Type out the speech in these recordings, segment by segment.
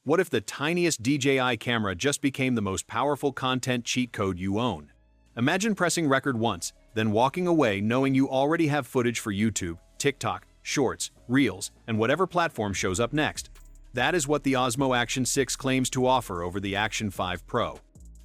What if the tiniest DJI camera just became the most powerful content cheat code you own? Imagine pressing record once, then walking away knowing you already have footage for YouTube, TikTok, Shorts, Reels, and whatever platform shows up next. That is what the Osmo Action 6 claims to offer over the Action 5 Pro.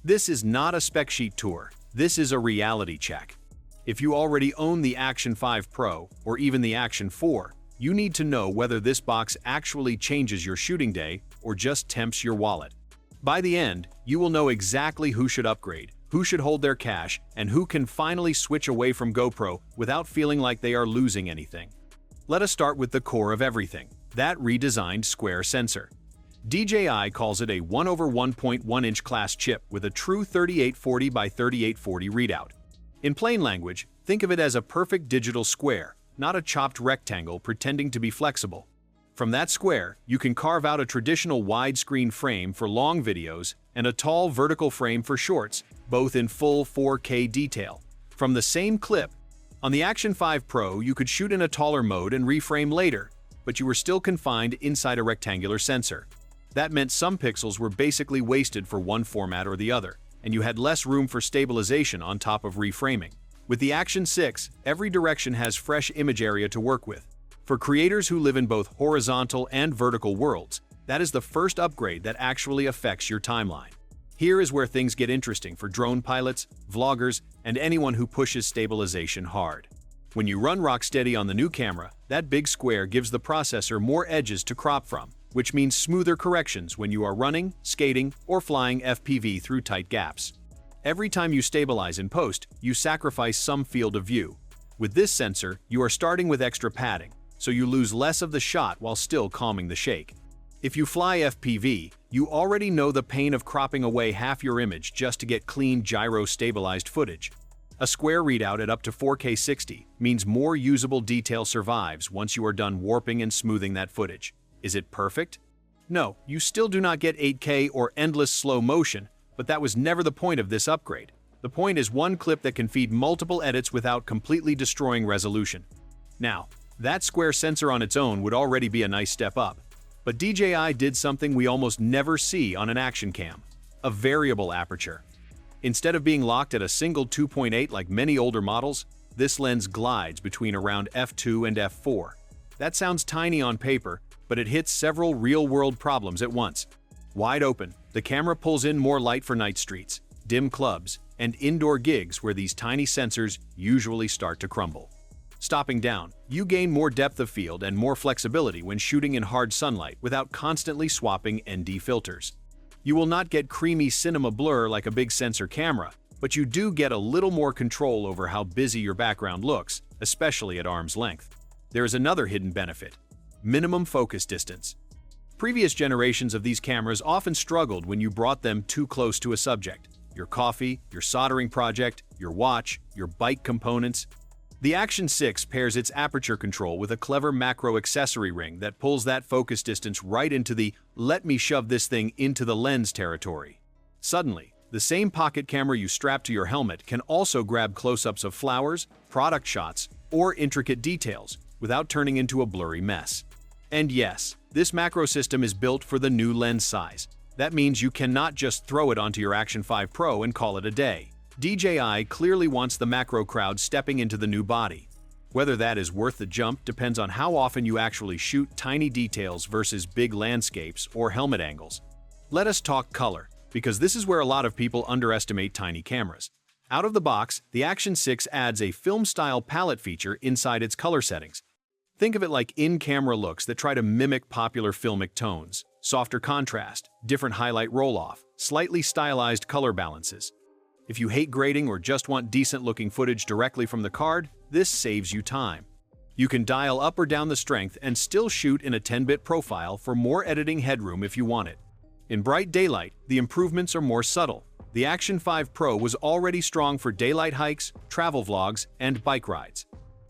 This is not a spec sheet tour, this is a reality check. If you already own the Action 5 Pro, or even the Action 4, you need to know whether this box actually changes your shooting day or just tempts your wallet. By the end, you will know exactly who should upgrade, who should hold their cash, and who can finally switch away from GoPro without feeling like they are losing anything. Let us start with the core of everything, that redesigned square sensor. DJI calls it a 1/1.1-inch class chip with a true 3840 by 3840 readout. In plain language, think of it as a perfect digital square, not a chopped rectangle pretending to be flexible. From that square, you can carve out a traditional widescreen frame for long videos and a tall vertical frame for shorts, both in full 4K detail. From the same clip, on the Action 5 Pro, you could shoot in a taller mode and reframe later, but you were still confined inside a rectangular sensor. That meant some pixels were basically wasted for one format or the other, and you had less room for stabilization on top of reframing. With the Action 6, every direction has fresh image area to work with. For creators who live in both horizontal and vertical worlds, that is the first upgrade that actually affects your timeline. Here is where things get interesting for drone pilots, vloggers, and anyone who pushes stabilization hard. When you run rocksteady on the new camera, that big square gives the processor more edges to crop from, which means smoother corrections when you are running, skating, or flying FPV through tight gaps. Every time you stabilize in post, you sacrifice some field of view. With this sensor, you are starting with extra padding, so you lose less of the shot while still calming the shake. If you fly FPV, you already know the pain of cropping away half your image just to get clean gyro-stabilized footage. A square readout at up to 4K 60 means more usable detail survives once you are done warping and smoothing that footage. Is it perfect? No, you still do not get 8K or endless slow motion, but that was never the point of this upgrade. The point is one clip that can feed multiple edits without completely destroying resolution. Now, that square sensor on its own would already be a nice step up. But DJI did something we almost never see on an action cam: a variable aperture. Instead of being locked at a single 2.8 like many older models, this lens glides between around f2 and f4. That sounds tiny on paper, but it hits several real-world problems at once. Wide open, the camera pulls in more light for night streets, dim clubs, and indoor gigs where these tiny sensors usually start to crumble. Stopping down, you gain more depth of field and more flexibility when shooting in hard sunlight without constantly swapping ND filters. You will not get creamy cinema blur like a big sensor camera, but you do get a little more control over how busy your background looks, especially at arm's length. There is another hidden benefit: minimum focus distance. Previous generations of these cameras often struggled when you brought them too close to a subject: your coffee, your soldering project, your watch, your bike components. The Action 6 pairs its aperture control with a clever macro accessory ring that pulls that focus distance right into the "let me shove this thing into the lens" territory. Suddenly, the same pocket camera you strap to your helmet can also grab close-ups of flowers, product shots, or intricate details without turning into a blurry mess. And yes, this macro system is built for the new lens size. That means you cannot just throw it onto your Action 5 Pro and call it a day. DJI clearly wants the macro crowd stepping into the new body. Whether that is worth the jump depends on how often you actually shoot tiny details versus big landscapes or helmet angles. Let us talk color, because this is where a lot of people underestimate tiny cameras. Out of the box, the Action 6 adds a film-style palette feature inside its color settings. Think of it like in-camera looks that try to mimic popular filmic tones: softer contrast, different highlight roll-off, slightly stylized color balances. If you hate grading or just want decent-looking footage directly from the card, this saves you time. You can dial up or down the strength and still shoot in a 10-bit profile for more editing headroom if you want it. In bright daylight, the improvements are more subtle. The Action 5 Pro was already strong for daylight hikes, travel vlogs, and bike rides.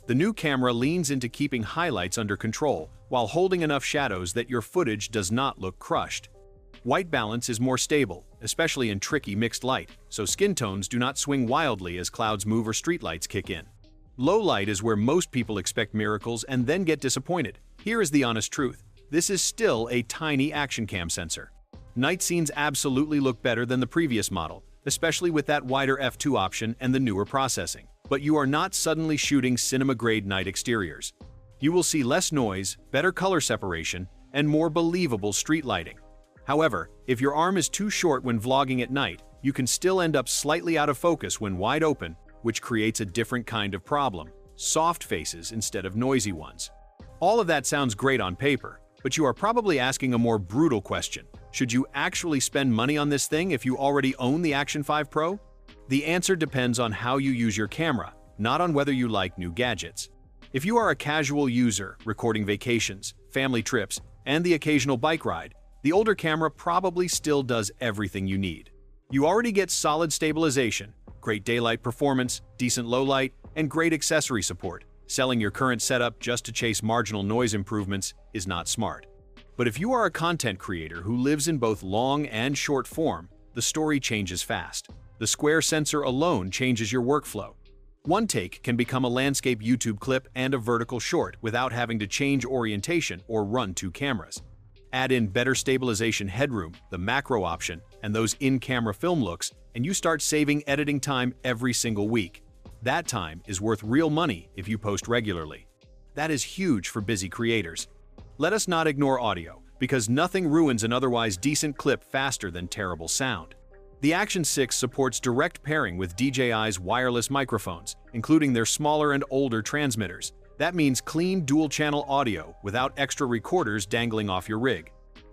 The new camera leans into keeping highlights under control while holding enough shadows that your footage does not look crushed. White balance is more stable, especially in tricky mixed light, so skin tones do not swing wildly as clouds move or streetlights kick in. Low light is where most people expect miracles and then get disappointed. Here is the honest truth: this is still a tiny action cam sensor. Night scenes absolutely look better than the previous model, especially with that wider f2 option and the newer processing. But you are not suddenly shooting cinema-grade night exteriors. You will see less noise, better color separation, and more believable street lighting. However, if your arm is too short when vlogging at night, you can still end up slightly out of focus when wide open, which creates a different kind of problem: soft faces instead of noisy ones. All of that sounds great on paper, but you are probably asking a more brutal question. Should you actually spend money on this thing if you already own the Action 5 Pro? The answer depends on how you use your camera, not on whether you like new gadgets. If you are a casual user, recording vacations, family trips, and the occasional bike ride, the older camera probably still does everything you need. You already get solid stabilization, great daylight performance, decent low light, and great accessory support. Selling your current setup just to chase marginal noise improvements is not smart. But if you are a content creator who lives in both long and short form, the story changes fast. The square sensor alone changes your workflow. One take can become a landscape YouTube clip and a vertical short without having to change orientation or run two cameras. Add in better stabilization headroom, the macro option, and those in-camera film looks, and you start saving editing time every single week. That time is worth real money if you post regularly. That is huge for busy creators. Let us not ignore audio, because nothing ruins an otherwise decent clip faster than terrible sound. The Action 6 supports direct pairing with DJI's wireless microphones, including their smaller and older transmitters. That means clean dual-channel audio without extra recorders dangling off your rig.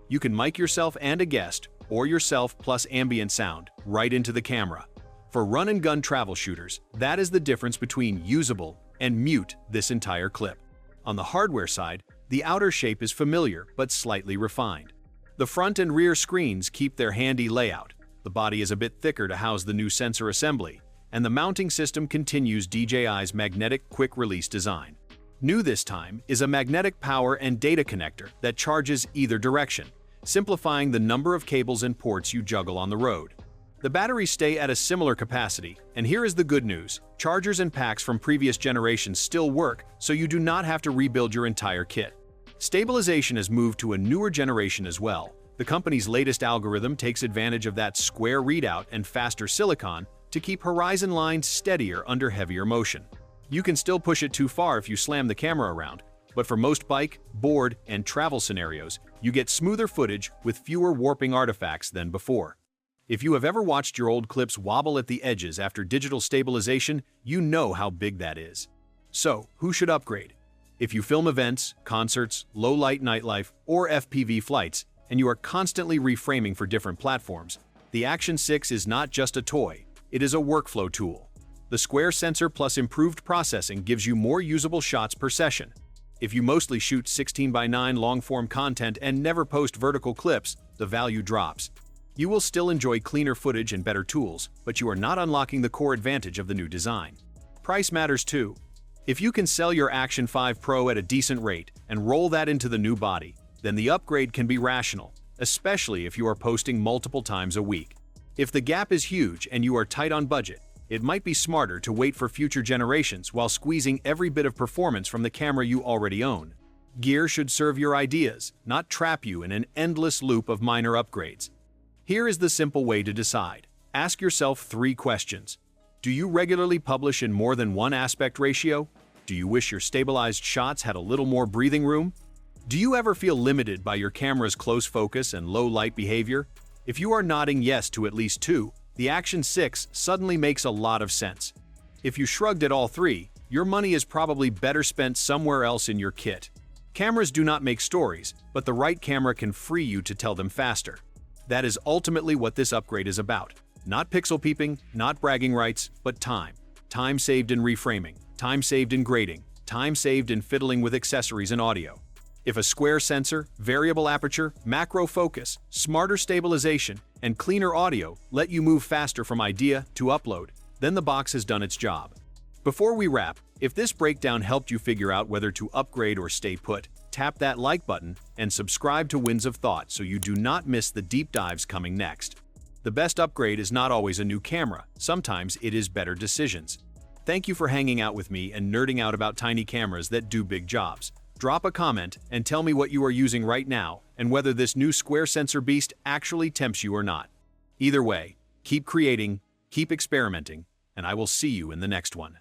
You can mic yourself and a guest, or yourself plus ambient sound, right into the camera. For run-and-gun travel shooters, that is the difference between usable and mute this entire clip. On the hardware side, the outer shape is familiar but slightly refined. The front and rear screens keep their handy layout. The body is a bit thicker to house the new sensor assembly, and the mounting system continues DJI's magnetic quick-release design. New this time is a magnetic power and data connector that charges either direction, simplifying the number of cables and ports you juggle on the road. The batteries stay at a similar capacity, and here is the good news: chargers and packs from previous generations still work, so you do not have to rebuild your entire kit. Stabilization has moved to a newer generation as well. The company's latest algorithm takes advantage of that square readout and faster silicon to keep horizon lines steadier under heavier motion. You can still push it too far if you slam the camera around, but for most bike, board, and travel scenarios, you get smoother footage with fewer warping artifacts than before. If you have ever watched your old clips wobble at the edges after digital stabilization, you know how big that is. So, who should upgrade? If you film events, concerts, low-light nightlife, or FPV flights, and you are constantly reframing for different platforms, the Action 6 is not just a toy, it is a workflow tool. The square sensor plus improved processing gives you more usable shots per session. If you mostly shoot 16:9 long-form content and never post vertical clips, the value drops. You will still enjoy cleaner footage and better tools, but you are not unlocking the core advantage of the new design. Price matters too. If you can sell your Action 5 Pro at a decent rate and roll that into the new body, then the upgrade can be rational, especially if you are posting multiple times a week. If the gap is huge and you are tight on budget, it might be smarter to wait for future generations while squeezing every bit of performance from the camera you already own. Gear should serve your ideas, not trap you in an endless loop of minor upgrades. Here is the simple way to decide. Ask yourself 3 questions. Do you regularly publish in more than one aspect ratio? Do you wish your stabilized shots had a little more breathing room? Do you ever feel limited by your camera's close focus and low light behavior? If you are nodding yes to at least 2, the Action 6 suddenly makes a lot of sense. If you shrugged at all 3, your money is probably better spent somewhere else in your kit. Cameras do not make stories, but the right camera can free you to tell them faster. That is ultimately what this upgrade is about. Not pixel peeping, not bragging rights, but time. Time saved in reframing, time saved in grading, time saved in fiddling with accessories and audio. If a square sensor, variable aperture, macro focus, smarter stabilization, and cleaner audio let you move faster from idea to upload, then the box has done its job. Before we wrap, if this breakdown helped you figure out whether to upgrade or stay put, tap that like button and subscribe to Winds of Thought so you do not miss the deep dives coming next. The best upgrade is not always a new camera, sometimes it is better decisions. Thank you for hanging out with me and nerding out about tiny cameras that do big jobs. Drop a comment and tell me what you are using right now and whether this new square sensor beast actually tempts you or not. Either way, keep creating, keep experimenting, and I will see you in the next one.